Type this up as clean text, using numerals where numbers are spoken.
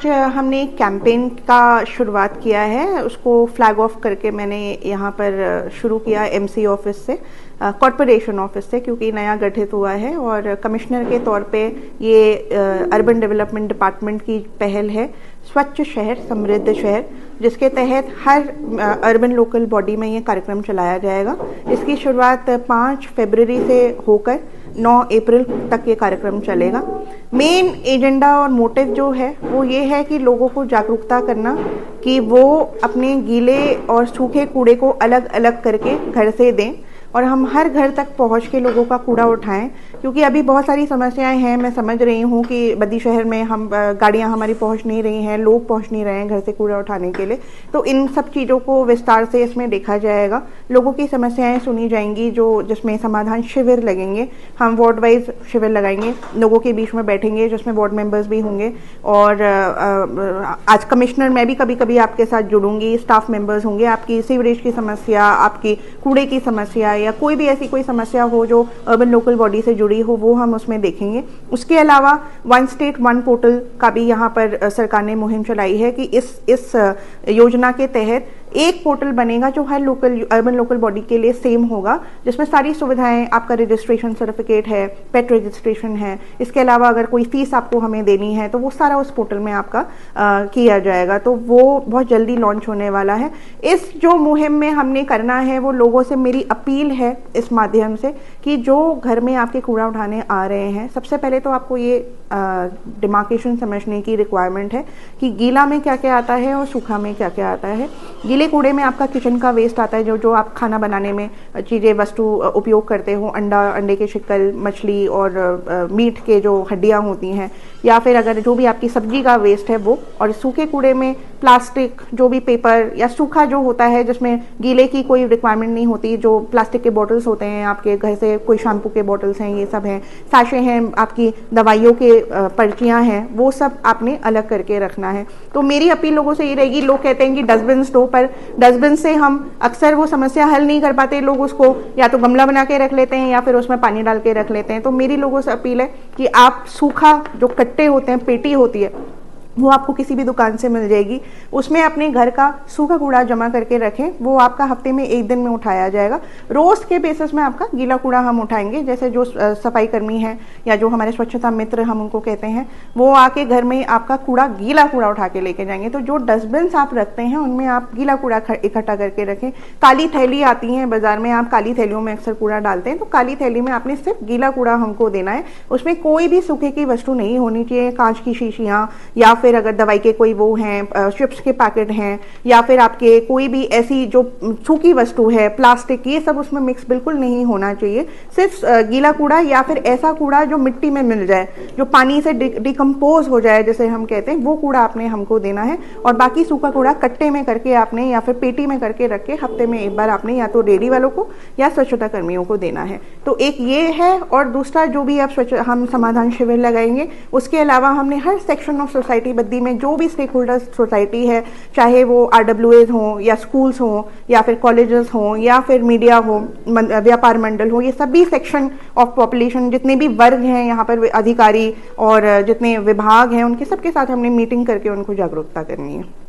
हमने एक कैंपेन का शुरुआत किया है, उसको फ्लैग ऑफ करके मैंने यहाँ पर शुरू किया एमसी ऑफिस से, कॉरपोरेशन ऑफिस से, क्योंकि नया गठित हुआ है और कमिश्नर के तौर पे ये अर्बन डेवलपमेंट डिपार्टमेंट की पहल है स्वच्छ शहर समृद्ध शहर, जिसके तहत हर अर्बन लोकल बॉडी में ये कार्यक्रम चलाया जाएगा। इसकी शुरुआत 5 फरवरी से होकर 9 अप्रैल तक ये कार्यक्रम चलेगा। मेन एजेंडा और मोटिव जो है वो ये है कि लोगों को जागरूकता करना कि वो अपने गीले और सूखे कूड़े को अलग अलग करके घर से दें और हम हर घर तक पहुंच के लोगों का कूड़ा उठाएं, क्योंकि अभी बहुत सारी समस्याएं हैं। मैं समझ रही हूं कि बद्दी शहर में हम गाड़ियां हमारी पहुंच नहीं रही हैं, लोग पहुंच नहीं रहे हैं घर से कूड़ा उठाने के लिए। तो इन सब चीज़ों को विस्तार से इसमें देखा जाएगा, लोगों की समस्याएं सुनी जाएंगी, जिसमें समाधान शिविर लगेंगे। हम वार्ड वाइज शिविर लगाएंगे, लोगों के बीच में बैठेंगे, जिसमें वार्ड मेंबर्स भी होंगे। और आज कमिश्नर मैं भी कभी कभी आपके साथ जुड़ूंगी, स्टाफ मेंबर्स होंगे। आपकी सीवरेज की समस्या, आपकी कूड़े की समस्या या कोई भी ऐसी कोई समस्या हो जो अर्बन लोकल बॉडी से जुड़ी हो, वो हम उसमें देखेंगे। उसके अलावा वन स्टेट वन पोर्टल का भी यहाँ पर सरकार ने मुहिम चलाई है कि इस योजना के तहत एक पोर्टल बनेगा जो हर अर्बन लोकल बॉडी के लिए सेम होगा, जिसमें सारी सुविधाएं, आपका रजिस्ट्रेशन सर्टिफिकेट है, पेट रजिस्ट्रेशन है, इसके अलावा अगर कोई फीस आपको हमें देनी है तो वो सारा उस पोर्टल में आपका किया जाएगा। तो वो बहुत जल्दी लॉन्च होने वाला है। इस जो मुहिम में हमने करना है, वो लोगों से मेरी अपील है इस माध्यम से कि जो घर में आपके कूड़ा उठाने आ रहे हैं, सबसे पहले तो आपको ये डिमार्केशन समझने की रिक्वायरमेंट है कि गीला में क्या क्या आता है और सूखा में क्या क्या आता है। गीले कूड़े में आपका किचन का वेस्ट आता है, जो आप खाना बनाने में चीज़ें वस्तु उपयोग करते हो, अंडे के शिकल, मछली और मीट के जो हड्डियाँ होती हैं, या फिर अगर जो भी आपकी सब्जी का वेस्ट है वो। और सूखे कूड़े में प्लास्टिक, जो भी पेपर या सूखा जो होता है जिसमें गीले की कोई रिक्वायरमेंट नहीं होती, जो प्लास्टिक के बॉटल्स होते हैं आपके घर से, कोई शैम्पू के बॉटल्स हैं, ये सब हैं, साशे हैं, आपकी दवाइयों के पर्चियाँ हैं, वो सब आपने अलग करके रखना है। तो मेरी अपील लोगों से ये रहेगी, लोग कहते हैं कि डस्टबिन दो, पर डस्टबिन से हम अक्सर वो समस्या हल नहीं कर पाते। लोग उसको या तो गमला बना के रख लेते हैं या फिर उसमें पानी डाल के रख लेते हैं। तो मेरी लोगों से अपील है कि आप सूखा जो कट्टे होते हैं, पेटी होती है, वो आपको किसी भी दुकान से मिल जाएगी, उसमें अपने घर का सूखा कूड़ा जमा करके रखें। वो आपका हफ्ते में 1 दिन में उठाया जाएगा। रोज के बेसिस में आपका गीला कूड़ा हम उठाएंगे, जैसे जो सफाई कर्मी हैं या जो हमारे स्वच्छता मित्र हम उनको कहते हैं, वो आके घर में आपका कूड़ा, गीला कूड़ा उठा के लेके जाएंगे। तो जो डस्टबिन आप रखते हैं उनमें आप गीला कूड़ा इकट्ठा करके रखें। काली थैली आती है बाजार में, आप काली थैलियों में अक्सर कूड़ा डालते हैं, तो काली थैली में आपने सिर्फ गीला कूड़ा हमको देना है। उसमें कोई भी सूखे की वस्तु नहीं होनी चाहिए, कांच की शीशियाँ या फिर अगर दवाई के कोई वो हैं, चिप्स के पैकेट हैं, या फिर आपके कोई भी ऐसी जो सूखी वस्तु है, प्लास्टिक, ये सब उसमें मिक्स बिल्कुल नहीं होना चाहिए। सिर्फ गीला कूड़ा या फिर ऐसा कूड़ा जो मिट्टी में मिल जाए, जो पानी से डिकम्पोज हो जाए, जैसे हम कहते हैं, वो कूड़ा आपने हमको देना है। और बाकी सूखा कूड़ा कट्टे में करके आपने या फिर पेटी में करके रख के हफ्ते में 1 बार आपने या तो रेडी वालों को या स्वच्छता कर्मियों को देना है। तो एक ये है। और दूसरा, जो भी आप हम समाधान शिविर लगाएंगे, उसके अलावा हमने हर सेक्शन ऑफ सोसाइटी बद्दी में जो भी स्टेक होल्डर सोसाइटी है, चाहे वो RWAs हों या स्कूल्स हों या फिर कॉलेजेस हों या फिर मीडिया हो, व्यापार मंडल हो, ये सभी सेक्शन ऑफ पॉपुलेशन, जितने भी वर्ग हैं यहाँ पर अधिकारी और जितने विभाग हैं, उनके सबके साथ हमने मीटिंग करके उनको जागरूकता करनी है।